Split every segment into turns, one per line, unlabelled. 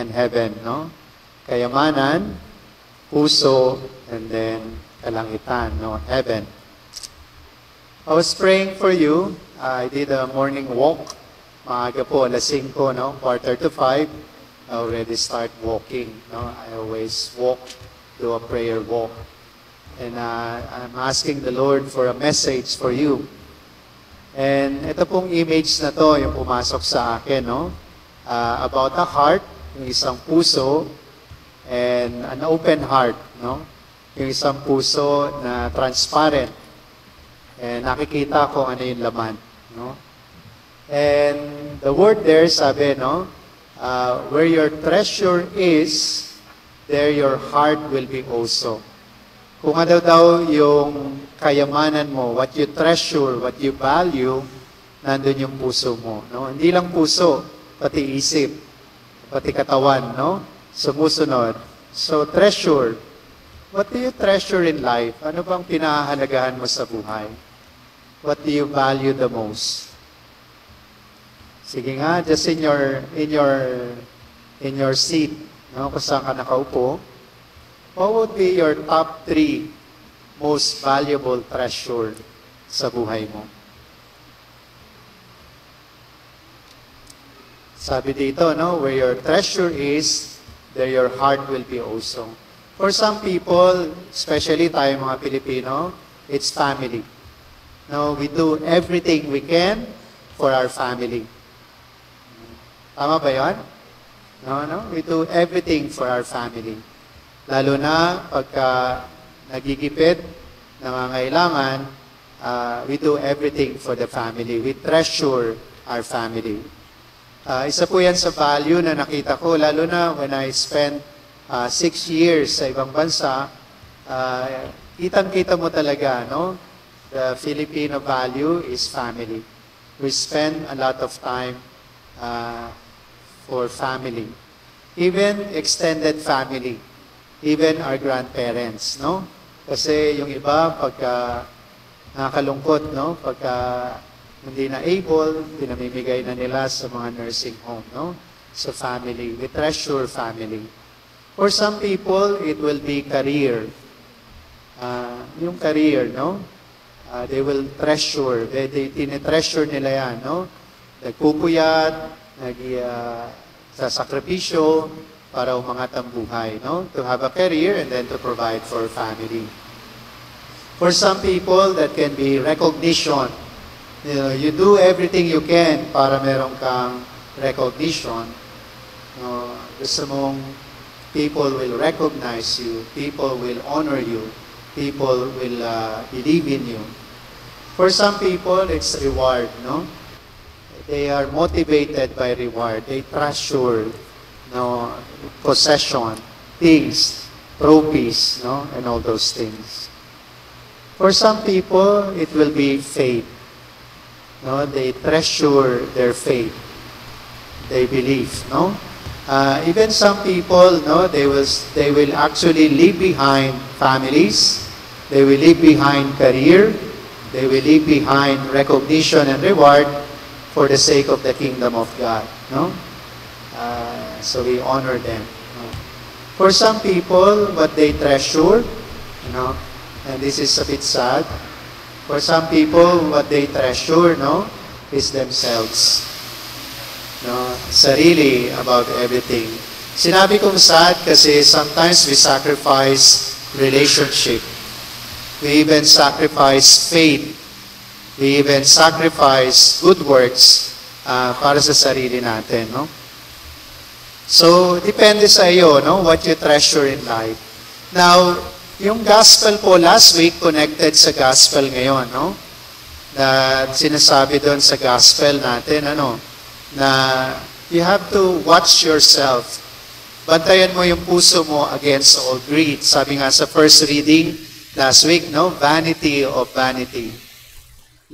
and heaven, no? Kayamanan, puso, and then kalangitan, no? Heaven. I was praying for you. I did a morning walk. Maaga po, alas 5, no? 4:45. I already start walking, no? I always walk, do a prayer walk. And I'm asking the Lord for a message for you. And ito pong image na to, yung pumasok sa akin, no? About a heart, yung isang puso, and an open heart, no? Yung isang puso na transparent. And nakikita ko ano yung laman, no? And the word there, sabi, no? Where your treasure is, there your heart will be also. Kung ano daw yung kayamanan mo, what you treasure, what you value, nandun yung puso mo. No? Hindi lang puso, pati isip, pati katawan, no? Sumusunod. So, treasure. What do you treasure in life? Ano bang pinahahalagahan mo sa buhay? What do you value the most? Sige nga, just in your seat, no? Kung saan ka nakaupo, what would be your top 3 most valuable treasure sa buhay mo? Sabi dito, no? Where your treasure is, there your heart will be also. For some people, especially tayo mga Pilipino, it's family. No, we do everything we can for our family. Tama ba yun? No? We do everything for our family. Lalo na pagka nagigipit, nangangailangan, we do everything for the family. We treasure our family. Isa po yan sa value na nakita ko, lalo na when I spent 6 years sa ibang bansa, kitang-kita mo talaga, no? The Filipino value is family. We spend a lot of time for family. Even extended family. Even our grandparents, no? Kasi yung iba, pagka nakakalungkot, no? Pagka hindi na able, pinamimigay na nila sa mga nursing home, no? So family, we treasure family. For some people, it will be career. Yung career, no? They will treasure, they tinetreasure nila yan, no? Nagpupuyat, sasakripisyo, para umangat ang buhay, no? To have a career and then to provide for family. For some people, that can be recognition. You know, you do everything you can para meron kang recognition. Gusto mong people will recognize you, people will honor you, people will believe in you. For some people, it's reward, no? They are motivated by reward. They treasure, no, possession, things, trophies, no, and all those things. For some people, it will be faith. No, they treasure their faith. They believe, no. Even some people, no, they will actually leave behind families. They will leave behind career. They will leave behind recognition and reward for the sake of the kingdom of God, no. So we honor them. For some people, what they treasure, you know, and this is a bit sad. For some people, what they treasure, no, is themselves. No, sarili about everything. Sinabi kong sad kasi sometimes we sacrifice relationship. We even sacrifice faith. We even sacrifice good works para sa sarili natin, no? So, depende sa iyo, no? What you treasure in life. Now, yung gospel po last week, connected sa gospel ngayon, no? Na sinasabi doon sa gospel natin, ano? Na you have to watch yourself. Bantayan mo yung puso mo against all greed. Sabi nga sa first reading last week, no? Vanity of vanity.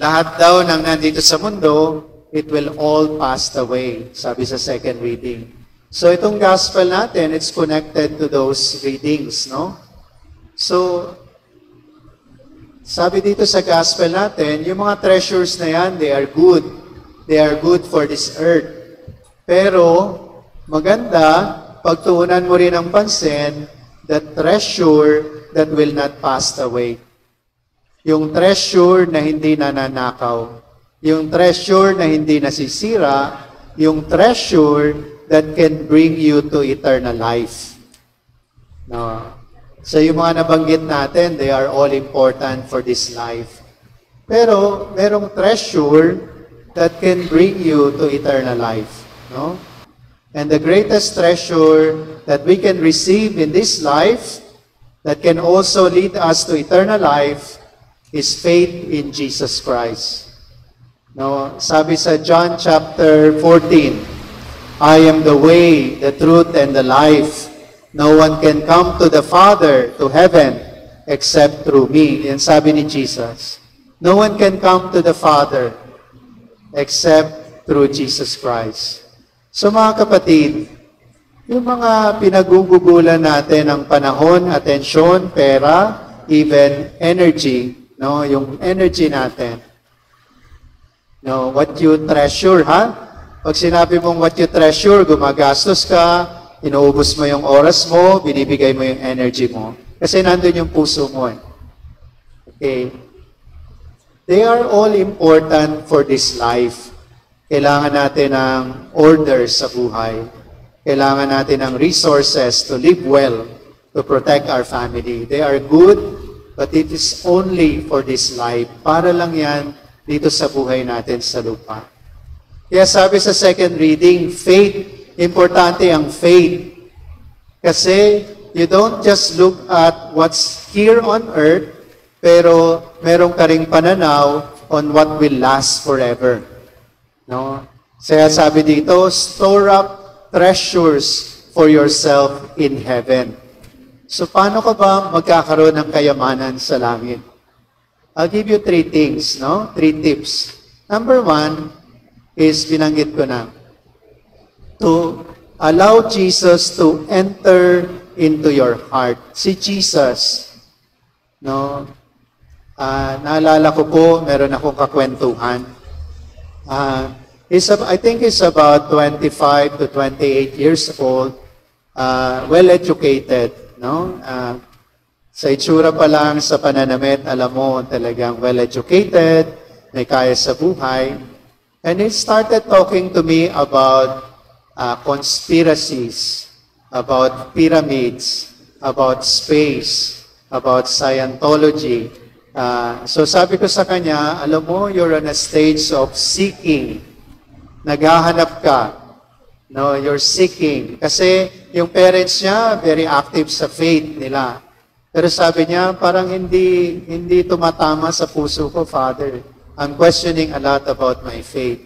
Lahat daw ng nandito sa mundo, it will all pass away. Sabi sa second reading. So itong gospel natin, it's connected to those readings, no? So, sabi dito sa gospel natin, yung mga treasures na yan, they are good. They are good for this earth. Pero, maganda pagtuunan mo rin ng pansin the treasure that will not pass away. Yung treasure na hindi nananakaw. Yung treasure na hindi nasisira. Yung treasure that can bring you to eternal life. No. So yung mga nabanggit natin, they are all important for this life. Pero merong treasure that can bring you to eternal life. No? And the greatest treasure that we can receive in this life that can also lead us to eternal life is faith in Jesus Christ. No, sabi sa John chapter 14, I am the way, the truth, and the life. No one can come to the Father, to heaven, except through me. Yan sabi ni Jesus. No one can come to the Father except through Jesus Christ. So mga kapatid, yung mga pinagugugulan natin ng panahon, atensyon, pera, even energy, no, yung energy natin. No, what you treasure, ha? Pag sinabi mong what you treasure, gumagastos ka, inuubos mo yung oras mo, binibigay mo yung energy mo. Kasi nandun yung puso mo. Okay? They are all important for this life. Kailangan natin ng order sa buhay. Kailangan natin ng resources to live well, to protect our family. They are good, but it is only for this life. Para lang yan dito sa buhay natin sa lupa. Kaya sabi sa second reading, faith, importante ang faith. Kasi you don't just look at what's here on earth, pero meron ka ring pananaw on what will last forever. No? Kaya sabi dito, store up treasures for yourself in heaven. So paano ka ba magkakaroon ng kayamanan sa langit? I'll give you 3 things, no? 3 tips. Number 1 is, binanggit ko na, to allow Jesus to enter into your heart. Si Jesus, no? Naalala ko po, meron akong kakwentuhan. I think he's about 25 to 28 years old, well-educated, no? Sa itsura pa lang, sa pananamit, alam mo, talagang well-educated, may kaya sa buhay. And he started talking to me about conspiracies, about pyramids, about space, about Scientology. So sabi ko sa kanya, alam mo, you're on a stage of seeking. Naghahanap ka. No, you're seeking. Kasi yung parents niya, very active sa faith nila. Pero sabi niya, parang hindi tumatama sa puso ko, Father. I'm questioning a lot about my faith.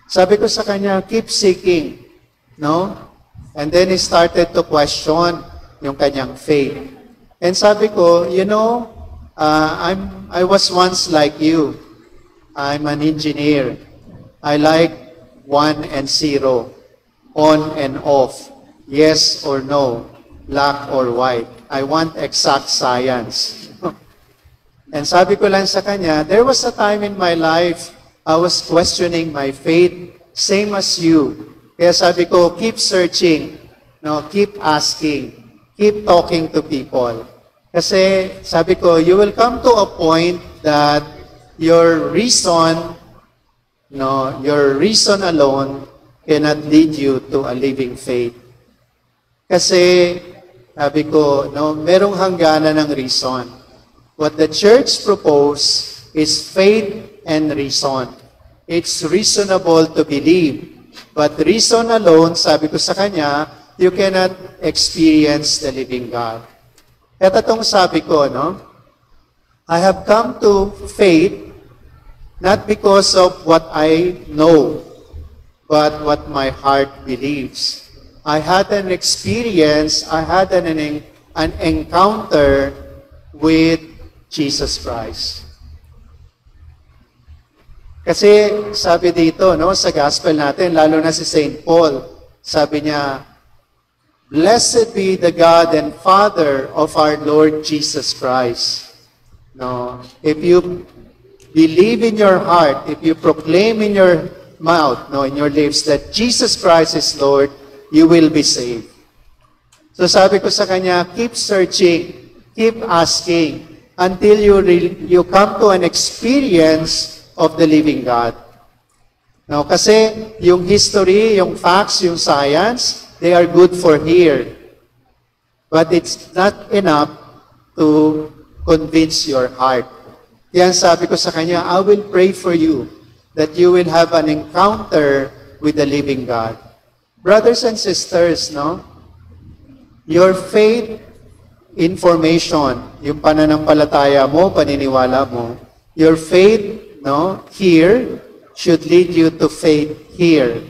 Sabi ko sa kanya, keep seeking. No? And then he started to question yung kanyang faith. And sabi ko, you know, I was once like you. I'm an engineer. I like 1 and 0. On and off. Yes or no. Black or white. I want exact science. And sabi ko lang sa kanya, there was a time in my life, I was questioning my faith, same as you. Kaya sabi ko, keep searching, no, keep asking, keep talking to people. Kasi sabi ko, you will come to a point that your reason alone cannot lead you to a living faith. Kasi sabi ko, no, merong hangganan ng reason. What the church propose is faith and reason. It's reasonable to believe. But reason alone, sabi ko sa kanya, you cannot experience the living God. At itong sabi ko, no, I have come to faith not because of what I know, but what my heart believes. I had an experience, I had an encounter with Jesus Christ. Kasi sabi dito, no, sa gospel natin, lalo na si St. Paul, sabi niya, Blessed be the God and Father of our Lord Jesus Christ. No, if you believe in your heart, if you proclaim in your mouth, no, in your lips, that Jesus Christ is Lord, you will be saved. So sabi ko sa kanya, keep searching, keep asking, until you come to an experience of the living God. No, kasi yung history, yung facts, yung science, they are good for here. But it's not enough to convince your heart. Yan sabi ko sa kanya, I will pray for you that you will have an encounter with the living God. Brothers and sisters, no? Your faith information, yung pananampalataya mo, paniniwala mo, your faith, no, here should lead you to faith here.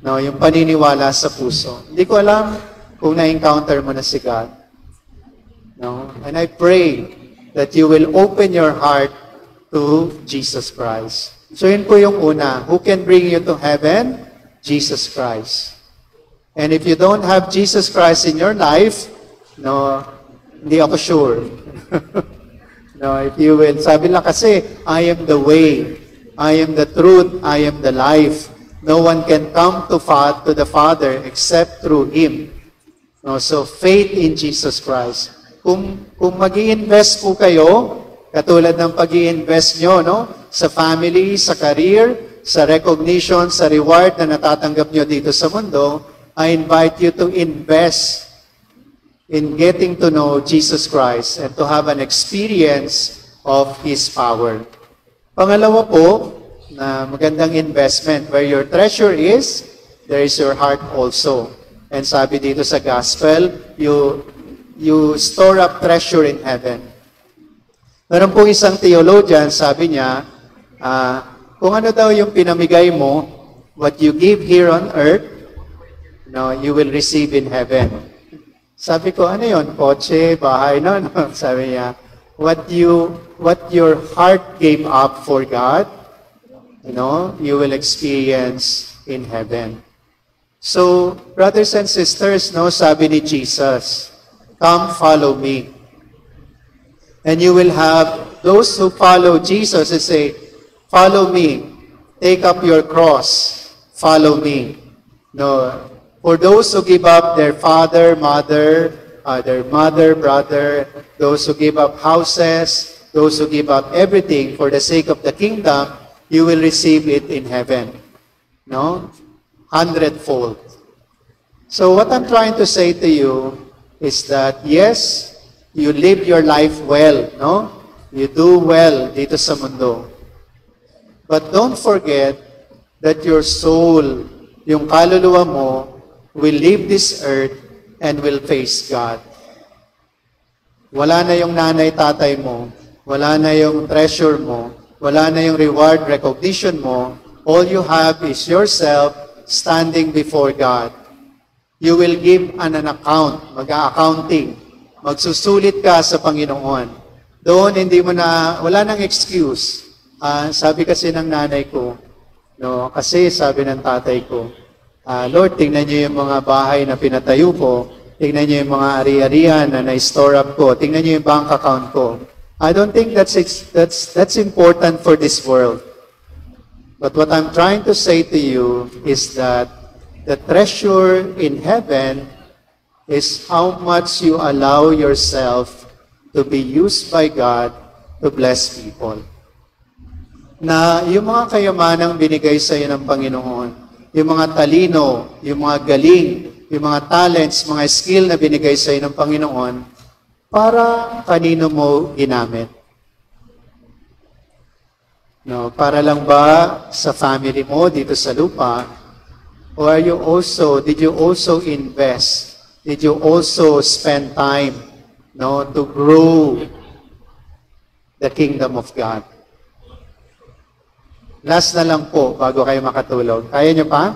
No, yung paniniwala sa puso. Hindi ko alam kung na-encounter mo na si God. No? And I pray that you will open your heart to Jesus Christ. So yun po yung una. Who can bring you to heaven? Jesus Christ. And if you don't have Jesus Christ in your life, no, hindi ako sure. No, if you will, sabi lang kasi, I am the way, I am the truth, I am the life. No one can come to the Father except through Him. No, so faith in Jesus Christ. Kung mag-i-invest po kayo, katulad ng pag-i-invest nyo, no, sa family, sa career, sa recognition, sa reward na natatanggap nyo dito sa mundo, I invite you to invest in getting to know Jesus Christ and to have an experience of His power. Pangalawa po, na magandang investment, where your treasure is, there is your heart also. And sabi dito sa gospel, you store up treasure in heaven. Meron pong isang theologian, sabi niya, kung ano daw yung pinamigay mo, what you give here on earth, no, you will receive in heaven. Sabi ko, ano yun? Kotse, bahay, no? Sabi niya, what your heart gave up for God, you will experience in heaven. So, brothers and sisters, no, sabi ni Jesus, come follow me. And you will have those who follow Jesus and say, follow me, take up your cross, follow me. No, for those who give up their father, mother, brother, those who give up houses, those who give up everything for the sake of the kingdom, you will receive it in heaven. No? 100-fold. So what I'm trying to say to you is that, yes, you live your life well, no? You do well dito sa mundo. But don't forget that your soul, yung kaluluwa mo, will leave this earth and will face God. Wala na yung nanay, tatay mo. Wala na yung treasure mo. Wala na yung reward, recognition mo. All you have is yourself standing before God. You will give an account, mag-accounting. Magsusulit ka sa Panginoon. Doon, wala nang excuse. Sabi kasi ng nanay ko, no, kasi sabi ng tatay ko, Lord, tingnan niyo yung mga bahay na pinatayo ko, tingnan niyo yung mga ari-arian na na-store up ko, tingnan niyo yung bank account ko. I don't think that's important for this world. But what I'm trying to say to you is that the treasure in heaven is how much you allow yourself to be used by God to bless people. Na yung mga kayamanang binigay sa iyo ng Panginoon, yung mga talino, yung mga galing, yung mga talents, mga skill na binigay sa iyo ng Panginoon, para kanino mo ginamit? No, para lang ba sa family mo dito sa lupa? Or did you also invest? Did you also spend time, no, to grow the kingdom of God? Last na lang po, bago kayo makatulog. Kaya nyo pa?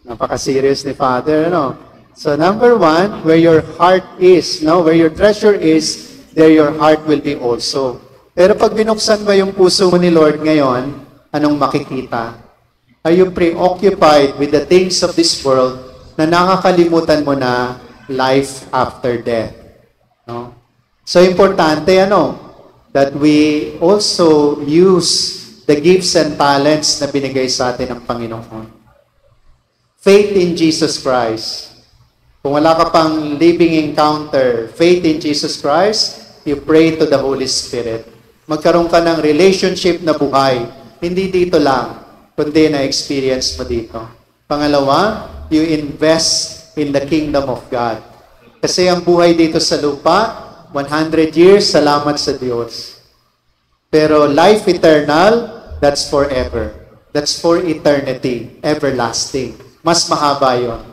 Napaka-serious ni Father, no? So number 1, where your heart is, no, where your treasure is, there your heart will be also. Pero pag binuksan ba yung puso mo ni Lord ngayon, anong makikita? Are you preoccupied with the things of this world na nakakalimutan mo na life after death? No? So importante, that we also use the gifts and talents na binigay sa atin ng Panginoon. Faith in Jesus Christ. Kung wala ka pang living encounter, faith in Jesus Christ, you pray to the Holy Spirit. Magkaroon ka ng relationship na buhay. Hindi dito lang, kundi na-experience mo dito. Pangalawa, you invest in the kingdom of God. Kasi ang buhay dito sa lupa, 100 years, salamat sa Diyos. Pero life eternal, that's forever. That's for eternity, everlasting. Mas mahaba yun.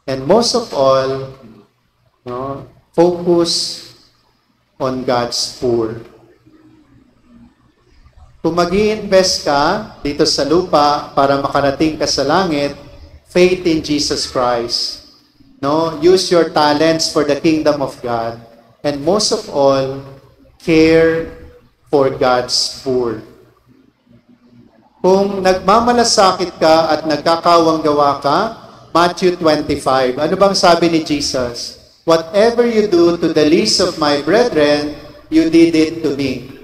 And most of all, no, focus on God's poor. Kung mag-i-invest ka dito sa lupa para makarating ka sa langit, faith in Jesus Christ. No, use your talents for the kingdom of God. And most of all, care for God's poor. Kung nagmamalasakit ka at nagkakawang gawa ka, Matthew 25, ano bang sabi ni Jesus? Whatever you do to the least of my brethren, you did it to me.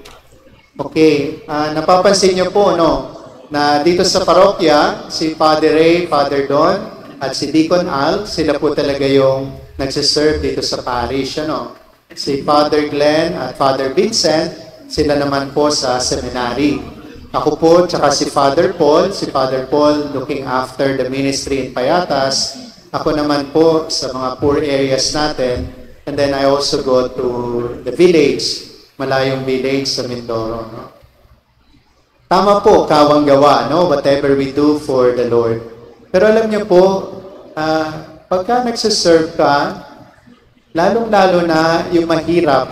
Okay, napapansin niyo po, no, na dito sa parokya, si Father Ray, Father Don, at si Deacon Al, sila po talaga yung nagsiserve dito sa parish, ano. Si Father Glenn at Father Vincent, sila naman po sa seminary. Ako po, tsaka si Father Paul looking after the ministry in Payatas. Ako naman po sa mga poor areas natin. And then I also go to the village, malayong village sa Mindoro. No? Tama po, kawang gawa, no? Whatever we do for the Lord. Pero alam niyo po, pagka nagsiserve ka, lalong-lalo na yung mahirap,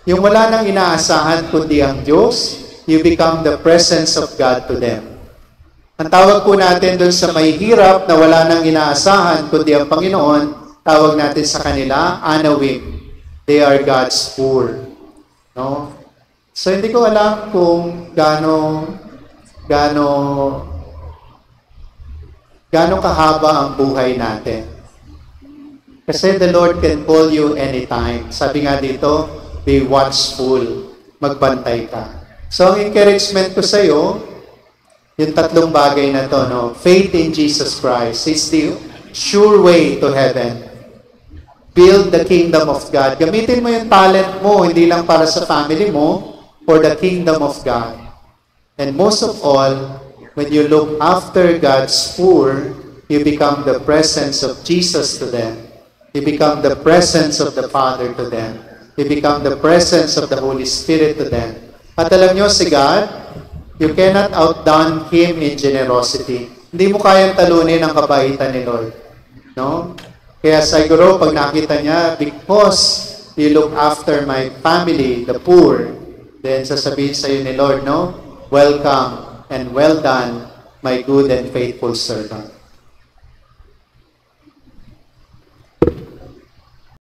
yung wala nang inaasahan kundi ang Diyos, you become the presence of God to them. Ang tawag po natin doon sa may hirap na wala nang inaasahan kundi ang Panginoon, tawag natin sa kanila, anawim. They are God's poor. No? So hindi ko alam kung gaano kahaba ang buhay natin. Kasi the Lord can call you anytime. Sabi nga dito, be watchful. Magbantay ka. So, ang encouragement ko sa iyo, yung tatlong bagay na to, no? Faith in Jesus Christ is the sure way to heaven. Build the kingdom of God. Gamitin mo yung talent mo, hindi lang para sa family mo, for the kingdom of God. And most of all, when you look after God's poor, you become the presence of Jesus to them. You become the presence of the Father to them. You become the presence of the Holy Spirit to them. At alam nyo, si God, you cannot outdone Him in generosity. Hindi mo kayang talunin ang kabaitan ni Lord. No? Kaya siguro, pag nakita niya, because you look after my family, the poor, then sasabihin sa iyo ni Lord, no? Welcome and well done, my good and faithful servant.